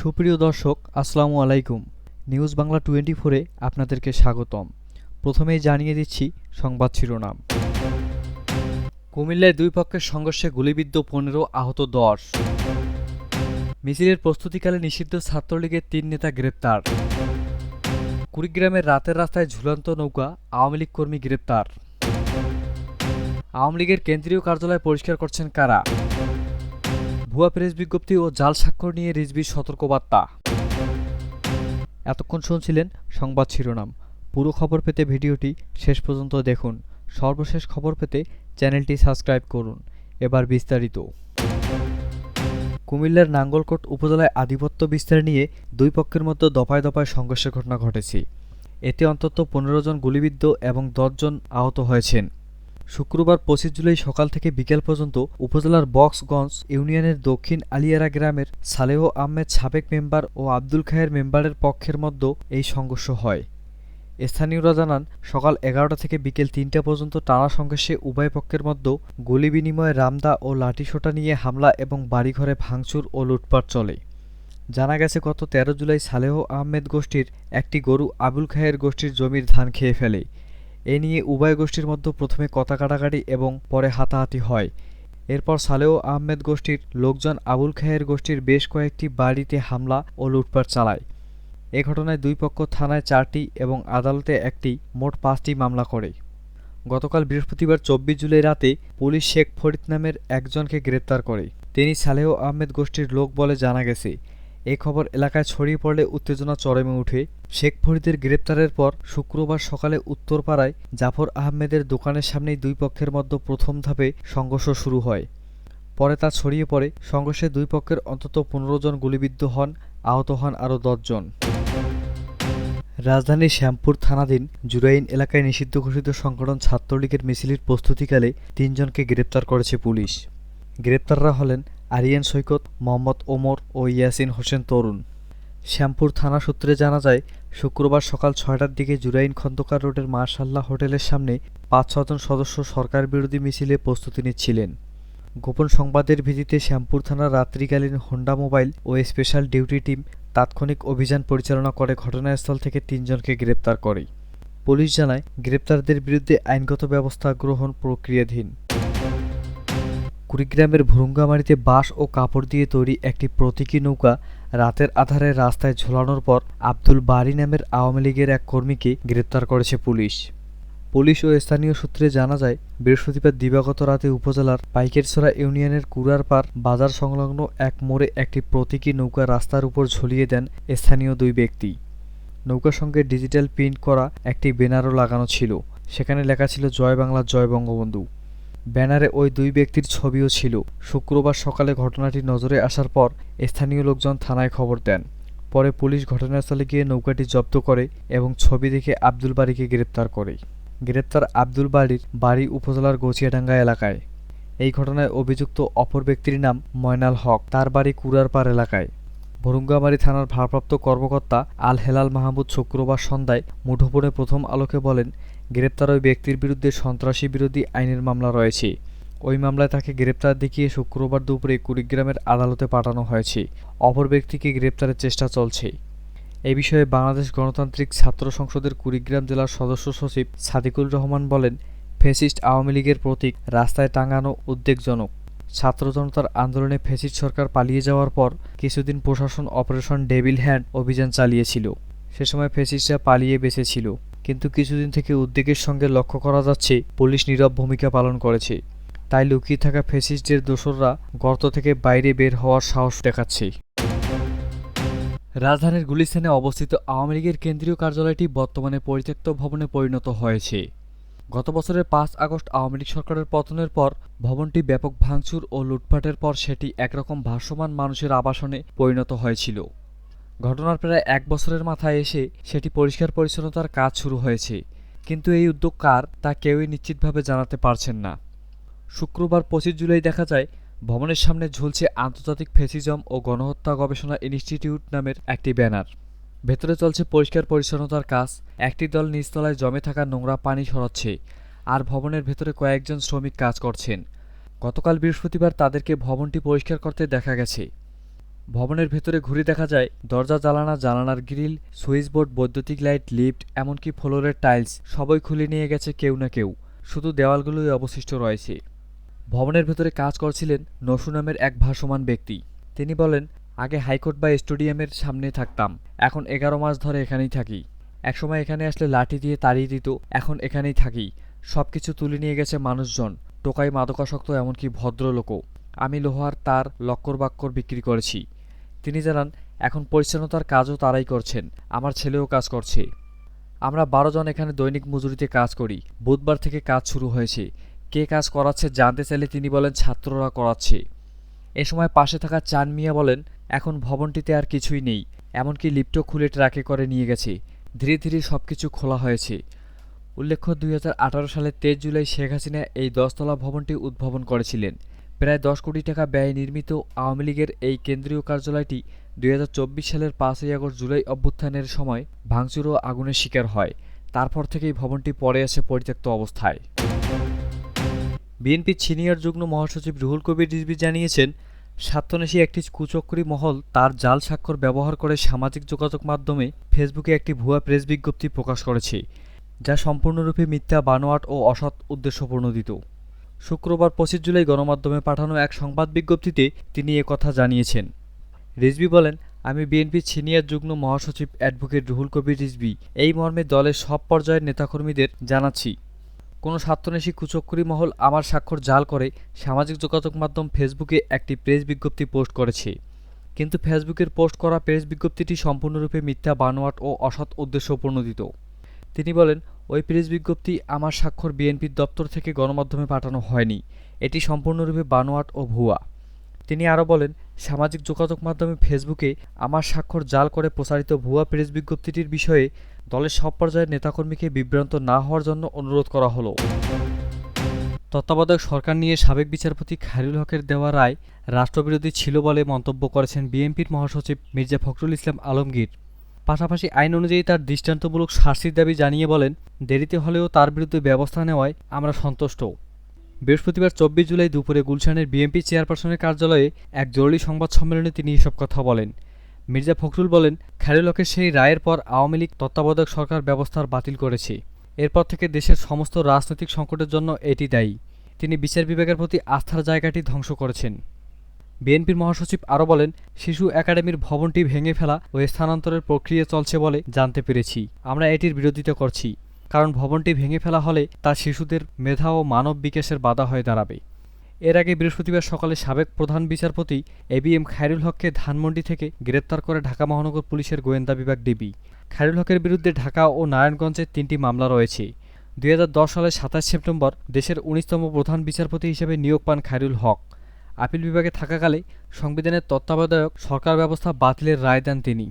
সুপ্রিয় দর্শক, আসসালামু আলাইকুম। নিউজ বাংলা 24-এ আপনাদেরকে স্বাগতম। প্রথমেই জানিয়ে দিচ্ছি সংবাদ শিরোনাম। কুমিল্লায় দুই পক্ষের সংঘর্ষে গুলিবিদ্ধ 15, আহত 10। মিছিলের প্রস্তুতিকালে নিষিদ্ধ ছাত্রলীগের 3 নেতা গ্রেপ্তার। কুড়িগ্রামের রাতের রাস্তায় ঝুলন্ত নৌকা, আওয়ামী লীগ কর্মী গ্রেপ্তার। আওয়ামী লীগের কেন্দ্রীয় কার্যালয় পরিষ্কার করছেন কারা? ভুয়া প্রেস বিজ্ঞপ্তি ও জাল স্বাক্ষর নিয়ে রিজভির সতর্কবার্তা। এতক্ষণ শুনছিলেন সংবাদ শিরোনাম। পুরো খবর পেতে ভিডিওটি শেষ পর্যন্ত দেখুন। সর্বশেষ খবর পেতে চ্যানেলটি সাবস্ক্রাইব করুন। এবার বিস্তারিত। কুমিল্লার নাঙ্গলকোট উপজেলায় আধিপত্য বিস্তার নিয়ে দুই পক্ষের মধ্যে দফায় দফায় সংঘর্ষের ঘটনা ঘটেছে। এতে অন্তত 15 জন গুলিবিদ্ধ এবং 10 জন আহত হয়েছেন। শুক্রবার 25 জুলাই সকাল থেকে বিকেল পর্যন্ত উপজেলার বক্সগঞ্জ ইউনিয়নের দক্ষিণ আলিয়ারা গ্রামের সালেহ আহমেদ সাবেক মেম্বার ও আব্দুল খায়ের মেম্বারের পক্ষের মধ্যে এই সংঘর্ষ হয়। স্থানীয়রা জানান, সকাল 11টা থেকে বিকেল 3টা পর্যন্ত টানা সংঘর্ষে উভয় পক্ষের মধ্যে গুলি বিনিময়ে রামদা ও লাঠিসোঁটা নিয়ে হামলা এবং বাড়িঘরে ভাঙচুর ও লুটপাট চলে। জানা গেছে, গত 13 জুলাই সালেহ আহমেদ গোষ্ঠীর একটি গরু আবুল খায়ের গোষ্ঠীর জমির ধান খেয়ে ফেলে। এ নিয়ে উভয় গোষ্ঠীর মধ্যে প্রথমে কথা কাটাকাটি এবং পরে হাতাহাতি হয়। এরপর সালেহ আহমেদ গোষ্ঠীর লোকজন আবুল খায়ের গোষ্ঠীর বেশ কয়েকটি বাড়িতে হামলা ও লুটপাট চালায়। এ ঘটনায় দুই পক্ষ থানায় 4টি এবং আদালতে একটি, মোট 5টি মামলা করে। গতকাল বৃহস্পতিবার 24 জুলাই রাতে পুলিশ শেখ ফরিদ নামের একজনকে গ্রেপ্তার করে। তিনি সালেহ আহমেদ গোষ্ঠীর লোক বলে জানা গেছে। এই খবর এলাকায় ছড়িয়ে পড়লে উত্তেজনা চরমে ওঠে। শেখ ফরিদের গ্রেপ্তারের পর শুক্রবার সকালে উত্তরপাড়ায় জাফর আহমেদের দোকানের সামনেই দুই পক্ষের মধ্যে প্রথম ধাপে সংঘর্ষ শুরু হয়। পরে তা ছড়িয়ে পড়ে। সংঘর্ষে দুই পক্ষের অন্তত 15 জন গুলিবিদ্ধ হন, আহত হন আরও 10 জন। রাজধানীর শ্যামপুর থানাধীন জুরাইন এলাকায় নিষিদ্ধ ঘোষিত সংগঠন ছাত্রলীগের মিছিলের প্রস্তুতিকালে 3 জনকে গ্রেপ্তার করেছে পুলিশ। গ্রেপ্তাররা হলেন আরিয়ান সৈকত, মোহাম্মদ ওমর ও ইয়াসিন হোসেন তরুণ। শ্যামপুর থানা সূত্রে জানা যায়, শুক্রবার সকাল 6টার দিকে জুরাইন খন্দকার রোডের মার্শাল্লাহ হোটেলের সামনে 5-6 জন সদস্য সরকার বিরোধী মিছিলে প্রস্তুতি নিচ্ছিলেন। গোপন সংবাদের ভিত্তিতে শ্যামপুর থানার রাত্রিকালীন হোন্ডা মোবাইল ও স্পেশাল ডিউটি টিম তাৎক্ষণিক অভিযান পরিচালনা করে ঘটনাস্থল থেকে 3 জনকে গ্রেপ্তার করে। পুলিশ জানায়, গ্রেপ্তারদের বিরুদ্ধে আইনগত ব্যবস্থা গ্রহণ প্রক্রিয়াধীন। কুড়িগ্রামের ভুরুঙ্গামারীতে বাঁশ ও কাপড় দিয়ে তৈরি একটি প্রতীকী নৌকা রাতের আধারে রাস্তায় ঝোলানোর পর আব্দুল বারী নামের আওয়ামী লীগের এক কর্মীকে গ্রেপ্তার করেছে পুলিশ। পুলিশ ও স্থানীয় সূত্রে জানা যায়, বৃহস্পতিবার দিবাগত রাতে উপজেলার পাইকেরছড়া ইউনিয়নের কুড়ারপাড় বাজার সংলগ্ন এক মোড়ে একটি প্রতীকী নৌকা রাস্তার উপর ঝুলিয়ে দেন স্থানীয় দুই ব্যক্তি। নৌকার সঙ্গে ডিজিটাল প্রিন্ট করা একটি ব্যানারও লাগানো ছিল। সেখানে লেখা ছিল, জয় বাংলা, জয় বঙ্গবন্ধু। ব্যানারে ওই দুই ব্যক্তির ছবিও ছিল। শুক্রবার সকালে ঘটনাটি নজরে আসার পর স্থানীয় লোকজন থানায় খবর দেন। পরে পুলিশ ঘটনাস্থলে গিয়ে নৌকাটি জব্দ করে এবং ছবি দেখে আব্দুল বারীকে গ্রেপ্তার করে। গ্রেপ্তার আব্দুল বারীর বাড়ি উপজেলার গছিয়াডাঙ্গা এলাকায়। এই ঘটনায় অভিযুক্ত অপর ব্যক্তির নাম ময়নাল হক, তার বাড়ি কুড়ারপাড় এলাকায়। ভুরুঙ্গামারী থানার ভারপ্রাপ্ত কর্মকর্তা আল হেলাল মাহমুদ শুক্রবার সন্ধ্যায় মুঠোফোনে প্রথম আলোকে বলেন, গ্রেপ্তার ওই ব্যক্তির বিরুদ্ধে সন্ত্রাসী বিরোধী আইনের মামলা রয়েছে। ওই মামলায় তাকে গ্রেপ্তার দেখিয়ে শুক্রবার দুপুরে কুড়িগ্রামের আদালতে পাঠানো হয়েছে। অপর ব্যক্তিকে গ্রেপ্তারের চেষ্টা চলছে। এ বিষয়ে বাংলাদেশ গণতান্ত্রিক ছাত্র সংসদের কুড়িগ্রাম জেলার সদস্য সচিব সাদিকুল রহমান বলেন, ফ্যাসিস্ট আওয়ামী লীগের প্রতীক রাস্তায় টাঙানো উদ্বেগজনক। ছাত্র জনতার আন্দোলনে ফ্যাসিস্ট সরকার পালিয়ে যাওয়ার পর কিছুদিন প্রশাসন অপারেশন ডেভিল হ্যান্ড অভিযান চালিয়েছিল। সে সময় ফ্যাসিস্টরা পালিয়ে বেঁচেছিল, কিন্তু কিছুদিন থেকে উদ্বেগের সঙ্গে লক্ষ্য করা যাচ্ছে পুলিশ নীরব ভূমিকা পালন করেছে। তাই লুকিয়ে থাকা ফ্যাসিস্টদের দোসররা গর্ত থেকে বাইরে বের হওয়ার সাহস দেখাচ্ছে। রাজধানীর গুলিস্তানে অবস্থিত আওয়ামী লীগের কেন্দ্রীয় কার্যালয়টি বর্তমানে পরিত্যক্ত ভবনে পরিণত হয়েছে। গত বছরের 5 আগস্ট আওয়ামী লীগ সরকারের পতনের পর ভবনটি ব্যাপক ভাঙচুর ও লুটপাটের পর সেটি একরকম ভাসমান মানুষের আবাসনে পরিণত হয়েছিল। ঘটনার প্রায় 1 বছরের মাথায় এসে সেটি পরিষ্কার পরিচ্ছন্নতার কাজ শুরু হয়েছে, কিন্তু এই উদ্যোগ কার তা কেউই নিশ্চিতভাবে জানাতে পারছেন না। শুক্রবার 25 জুলাই দেখা যায়, ভবনের সামনে ঝুলছে আন্তর্জাতিক ফ্যাসিজম ও গণহত্যা গবেষণা ইনস্টিটিউট নামের একটি ব্যানার। ভেতরে চলছে পরিষ্কার পরিচ্ছন্নতার কাজ। একটি দল নিচতলায় জমে থাকা নোংরা পানি সরাচ্ছে, আর ভবনের ভেতরে কয়েকজন শ্রমিক কাজ করছেন। গতকাল বৃহস্পতিবার তাদেরকে ভবনটি পরিষ্কার করতে দেখা গেছে। ভবনের ভেতরে ঘুরে দেখা যায় দরজা জানালার গ্রিল, সুইচবোর্ড, বৈদ্যুতিক লাইট, লিফট, এমনকি ফ্লোরের টাইলস সবই খুলে নিয়ে গেছে কেউ না কেউ। শুধু দেওয়ালগুলোই অবশিষ্ট রয়েছে। ভবনের ভেতরে কাজ করছিলেন নসু নামের এক ভাসমান ব্যক্তি। তিনি বলেন, আগে হাইকোর্ট বা স্টেডিয়ামের সামনে থাকতাম, এখন 11 মাস ধরে এখানেই থাকি। একসময় এখানে আসলে লাঠি দিয়ে তাড়িয়ে দিত, এখন এখানেই থাকি। সবকিছু তুলে নিয়ে গেছে মানুষজন, টোকাই, মাদকাসক্ত, এমনকি ভদ্রলোকও। আমি লোহার তার লক্কর বাক্কর বিক্রি করেছি। তিনি জানান, এখন পরিচ্ছন্নতার কাজও তারাই করছেন, আমার ছেলেও কাজ করছে। আমরা 12 জন এখানে দৈনিক মজুরিতে কাজ করি। বুধবার থেকে কাজ শুরু হয়েছে। কে কাজ করাচ্ছে জানতে চাইলে তিনি বলেন, ছাত্ররা করাচ্ছে। এ সময় পাশে থাকা চান মিয়া বলেন, এখন ভবনটিতে আর কিছুই নেই, এমনকি লিফটও খুলে ট্রাকে করে নিয়ে গেছে। ধীরে ধীরে সবকিছু খোলা হয়েছে। উল্লেখ্য, 2018 সালের 23 জুলাই শেখ হাসিনা এই 10তলা ভবনটি উদ্ভাবন করেছিলেন। প্রায় 10 কোটি টাকা ব্যয়ে নির্মিত আওয়ামী লীগের এই কেন্দ্রীয় কার্যালয়টি 2024 সালের 5ই আগস্ট জুলাই অভ্যুত্থানের সময় ভাঙচুর ও আগুনের শিকার হয়। তারপর থেকেই ভবনটি পড়ে আছে পরিত্যক্ত অবস্থায়। বিএনপির সিনিয়র যুগ্ম মহাসচিব রুহুল কবির রিজভী জানিয়েছেন, স্বার্থন্বেষী একটি কুচক্রী মহল তার জাল স্বাক্ষর ব্যবহার করে সামাজিক যোগাযোগ মাধ্যমে ফেসবুকে একটি ভুয়া প্রেস বিজ্ঞপ্তি প্রকাশ করেছে, যা সম্পূর্ণরূপে মিথ্যা, বানোয়াট ও অসৎ উদ্দেশ্যপ্রণোদিত। শুক্রবার 25 জুলাই গণমাধ্যমে পাঠানো এক সংবাদ বিজ্ঞপ্তিতে তিনি একথা জানিয়েছেন। রিজভী বলেন, আমি বিএনপির সিনিয়র যুগ্ম মহাসচিব অ্যাডভোকেট রুহুল কবির রিজভী এই মর্মে দলের সব পর্যায়ের নেতাকর্মীদের জানাচ্ছি, কোনো স্বার্থন্বেষী কুচক্রী মহল আমার স্বাক্ষর জাল করে সামাজিক যোগাযোগ মাধ্যম ফেসবুকে একটি প্রেস বিজ্ঞপ্তি পোস্ট করেছে। কিন্তু ফেসবুকের পোস্ট করা প্রেস বিজ্ঞপ্তিটি সম্পূর্ণরূপে মিথ্যা, বানোয়াট ও অসৎ উদ্দেশ্যপ্রণোদিত। তিনি বলেন, ওই প্রেস বিজ্ঞপ্তি আমার স্বাক্ষর বিএনপির দপ্তর থেকে গণমাধ্যমে পাঠানো হয়নি। এটি সম্পূর্ণরূপে বানোয়াট ও ভুয়া। তিনি আরও বলেন, সামাজিক যোগাযোগ মাধ্যমে ফেসবুকে আমার স্বাক্ষর জাল করে প্রচারিত ভুয়া প্রেস বিজ্ঞপ্তিটির বিষয়ে দলের সব পর্যায়ের নেতাকর্মীকে বিভ্রান্ত না হওয়ার জন্য অনুরোধ করা হলো। তত্ত্বাবধায়ক সরকার নিয়ে সাবেক বিচারপতি খায়রুল হকের দেওয়া রায় রাষ্ট্রবিরোধী ছিল বলে মন্তব্য করেছেন বিএনপির মহাসচিব মির্জা ফখরুল ইসলাম আলমগীর। পাশাপাশি আইন অনুযায়ী তার দৃষ্টান্তমূলক শাস্তির দাবি জানিয়ে বলেন, দেরিতে হলেও তার বিরুদ্ধে ব্যবস্থা নেওয়ায় আমরা সন্তুষ্ট। বৃহস্পতিবার 24 জুলাই দুপুরে গুলশানের বিএনপি চেয়ারপারসনের কার্যালয়ে এক জরুরি সংবাদ সম্মেলনে তিনি এসব কথা বলেন। মির্জা ফখরুল বলেন, খায়রুল হকের সেই রায়ের পর আওয়ামী লীগ তত্ত্বাবধায়ক সরকার ব্যবস্থার বাতিল করেছে। এরপর থেকে দেশের সমস্ত রাজনৈতিক সংকটের জন্য এটি দায়ী। তিনি বিচার বিভাগের প্রতি আস্থার জায়গাটি ধ্বংস করেছেন। বিএনপির মহাসচিব আরও বলেন, শিশু একাডেমির ভবনটি ভেঙে ফেলা ও স্থানান্তরের প্রক্রিয়া চলছে বলে জানতে পেরেছি। আমরা এটির বিরোধিতা করছি, কারণ ভবনটি ভেঙে ফেলা হলে তা শিশুদের মেধা ও মানব বিকাশের বাধা হয়ে দাঁড়াবে। এর আগে বৃহস্পতিবার সকালে সাবেক প্রধান বিচারপতি এবিএম খায়রুল হককে ধানমন্ডি থেকে গ্রেপ্তার করে ঢাকা মহানগর পুলিশের গোয়েন্দা বিভাগ ডিবি। খায়রুল হকের বিরুদ্ধে ঢাকা ও নারায়ণগঞ্জে 3টি মামলা রয়েছে। 2010 সালের 27 সেপ্টেম্বর দেশের 19তম প্রধান বিচারপতি হিসেবে নিয়োগ পান খায়রুল হক। আপিল বিভাগে থাকাকালে সংবিধানের তত্ত্বাবধায়ক সরকার ব্যবস্থা বাতিলের রায় দেন তিনি।